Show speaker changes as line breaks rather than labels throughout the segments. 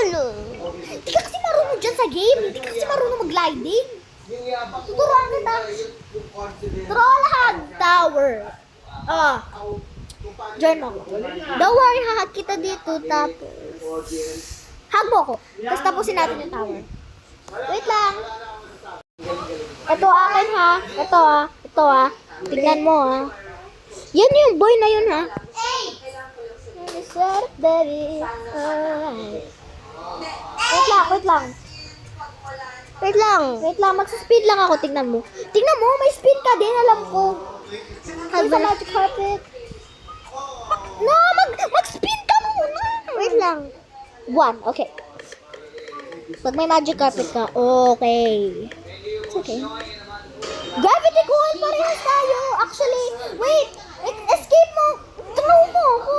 Hindi ka kasi marunong dyan sa game. Hindi ka kasi marunong mag-gliding. Tuturuan kita. Trollhog Tower. Join mo ako. Don't worry, hahag kita dito. Tapos, hug mo ako. Tapos tapusin natin yung tower. Wait lang. Ito akin ha. Ito ha. Tignan mo ha. Yan yung boy na yun ha. Wait lang. Magsaspeed lang ako. Tignan mo. May speed ka din. Alam ko. Sa magic carpet. No, mag-speed ka muna. Wait lang. 1, okay. Pag may magic carpet ka, okay. It's okay. Gravity coin, parehas tayo. Actually, wait. Escape mo. Throw mo ako.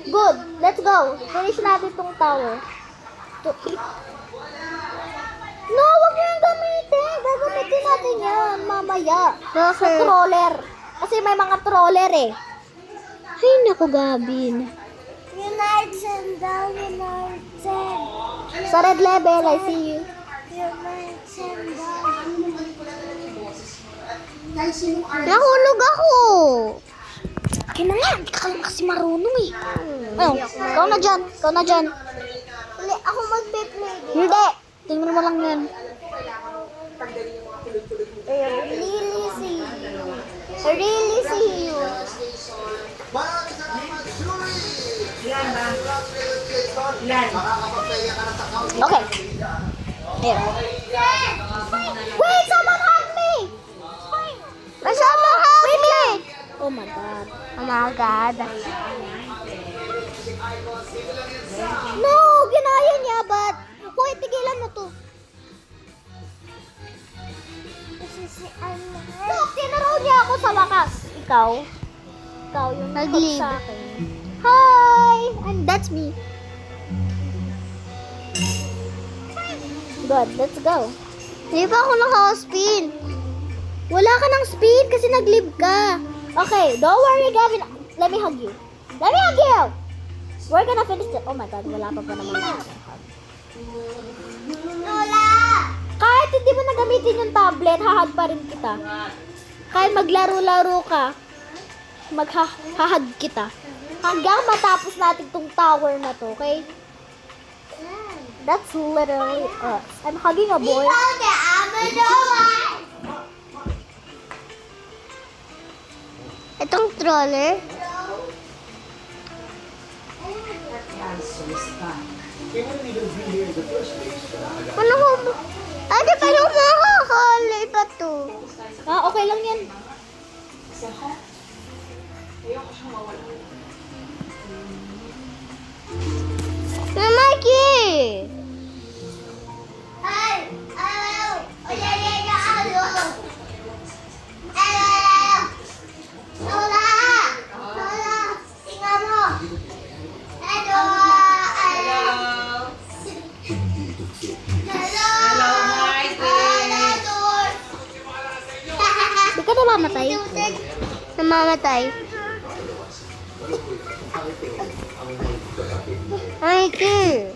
Good. Let's go. Finish natin tong tower. No, wag mo yung gamitin. Gagamitin natin yan mamaya. Sa troller. Kasi may mga troller eh. Ay, naku, Gabin. United daw, United. Sa red level, I see you. United daw. Nahulog ako. Kaya na nga, hindi ka lang kasi marunong eh. Ikaw na dyan. Hindi, ako magpe-play. Hindi. Tingnan mo lang yan. Really see you. Okay. Here. Wait, someone hug me. Someone hug me. Oh my god. No, ginaya niya, but hoy, tigilan mo to. Look, tinaraw niya ako sa wakas. Ikaw yung nag-leave sa akin. Hi! And that's me. Good, let's go. Hindi pa ako naka-spin. Wala ka ng spin kasi nag-leave ka. Okay, don't worry, Gavin. Let me hug you. We're gonna finish it. Oh my god, wala pa naman ako. Lola! Kahit hindi mo nagamitin yung tablet, hahag pa rin kita. Kahit maglaro-laro ka, maghahag kita. Hanggang matapos natin tong tower na to, okay? That's literally us. I'm hugging a boy. Itong troller. Ano ko? Ate, paano makakali ba to? Okay lang yan. Mikey! Di ka namamatay? Mikey!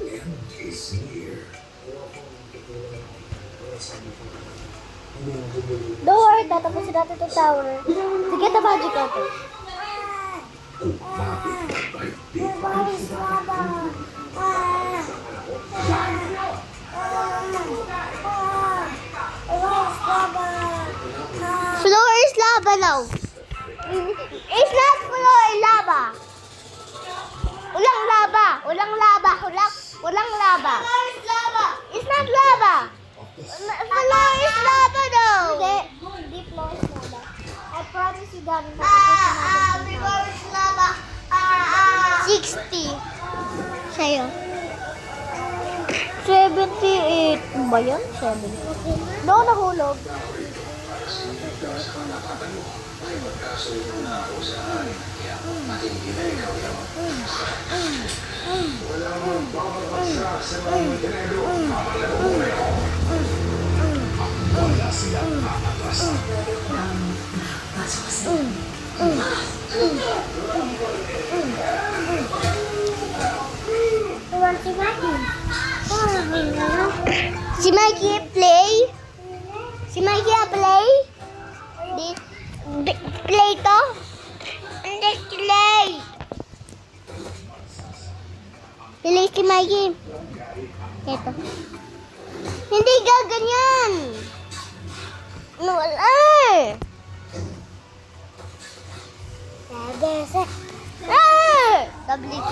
Don't worry, tatapusin natin itong tower. Sige, the magic ako. Floor is lava now. It's not floor, lava. Walang lava. It's not lava. Floor is lava now. Hindi floor is lava. I promise you, Gavin. Floor is lava. 60. Sa'yo. 78. Ba yan? 70. No, nahulog. si Mikey. Si Mikey play? Si Mikey play? Play to? Hindi play. Play si Mikey. Ito. Hindi gaganyan. Wala. Tablet.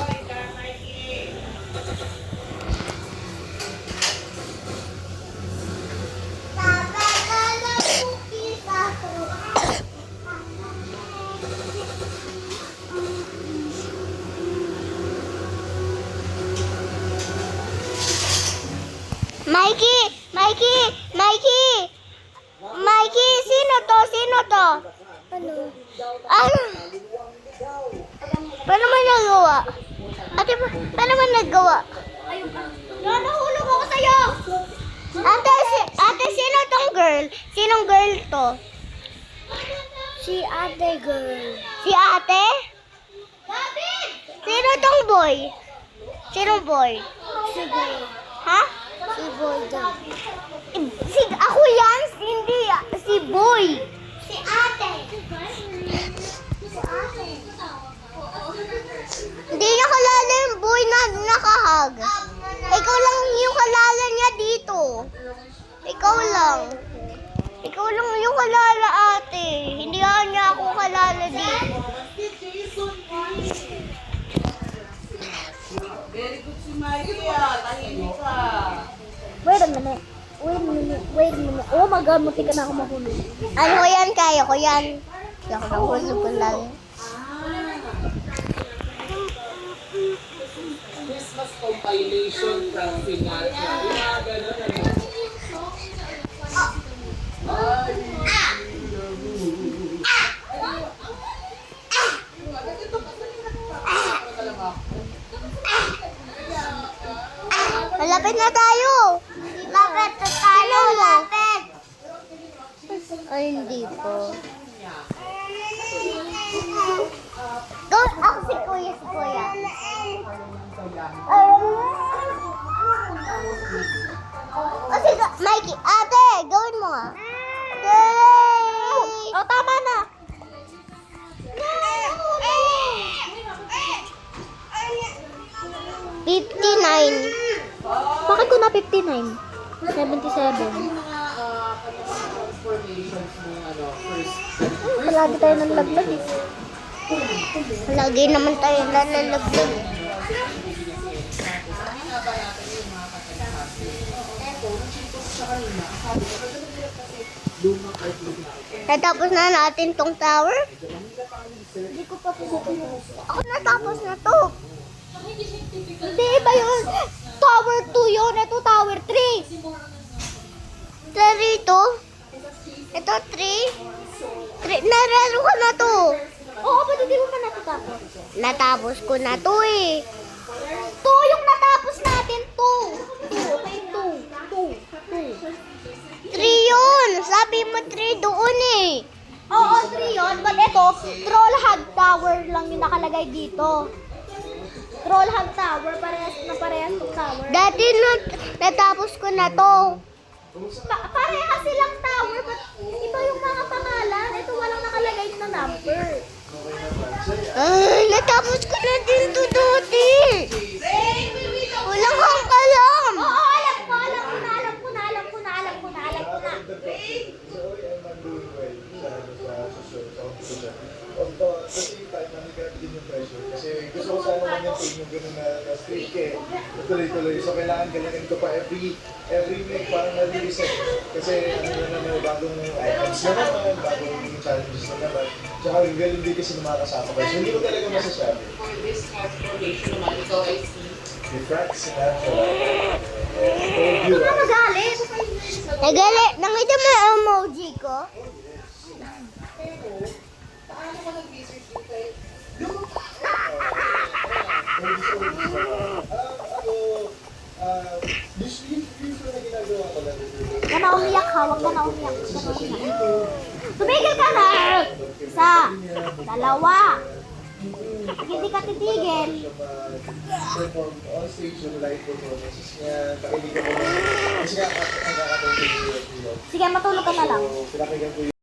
Mikey! Mikey! Mikey! Mikey! Sino to? Sino to? Ano? Ano? Paano mo nagawa? Ate, paano mo nagawa? Nahulog ako sa'yo! Ate, sino tong girl? Sinong girl to? Si ate girl. Si ate? Sino tong boy? Sinong boy? Si boy. Ha? Si boy daw. Ako yan? Hindi. Si boy. Si ate. Si ate. Hindi niya kalala yung boy na nakahag. Ikaw lang yung kalala niya dito. Ikaw lang. Ikaw lang yung kalala ate. Hindi niya ako kalala dito.
Very good si Maria. Tahimik ka.
Wait a minute. Oh my God, munti ka na ako mahulog. Ano ko yan? Kaya ko yan. Kaya ko nahulog ko lang.
Christmas compilation from Sinatra. Ganun ano.
Malapit na tayo. Lapit na tayo. Lapit. Ay, hindi po. Go, ako si Kuya, O sige, Mikey, ate, gawin mo nga. Yay! O, tama na. 59. Bakit ko na 59? 77.
Transformations mo first.
Palagi tayo nalaglag eh. Palagi naman tayo nalalaglag eh. Natapos na natin tong tower? Hindi ko pa pinupuno. Ako natapos na to. Hindi, iba yun. Tower 2 yun. Ito tower 3. 3 ito. Ito 3. Nararo ko na to. Oo, ba't hindi mo pa natatapos? Natapos ko na to eh. 2 yung natapos natin. 2. Okay, 2. 3 yun. Sabi mo 3 doon eh. Oo, 3 yun. But ito, Troll Hog Tower lang yung nakalagay dito. Troll Hog Tower, parehas ng tower. Dati natapos ko na to. Parehas silang tower, but iba yung mga pangalan. Ito walang nakalagay na number. Ay, natapos ko na din to dati. Walang kang alam. Oo, alam ko na.
Kasi gusto ko sana ma-maintain yung gano'n na streak eh. Tuloy-tuloy. So kailangan galingan ko pa every week parang na-reset. Kasi bagong items na naman, bagong challenges na naman. Tsaka yung galing din kasi ng mga kasama ko. So hindi ko talaga masasabi.
For this transformation naman, ikaw ay si...
The Frank Sinatra. Told you,
Ano magalit? Nagalit. Nakita mo yung emoji ko?
Paano ka nag-research dito?
Usually na ginagawa ko lang.
Huwag ka na umiyak ha. Huwag ka na umiyak. Tumigil ka na. 1, 2. Sige hindi ka titigil.
Perform on stage yung live performances niya. Pakiligan ko lang. Kasi nga, ang kakatong
Sige, matulog ka na lang.
So, pinakinggan ko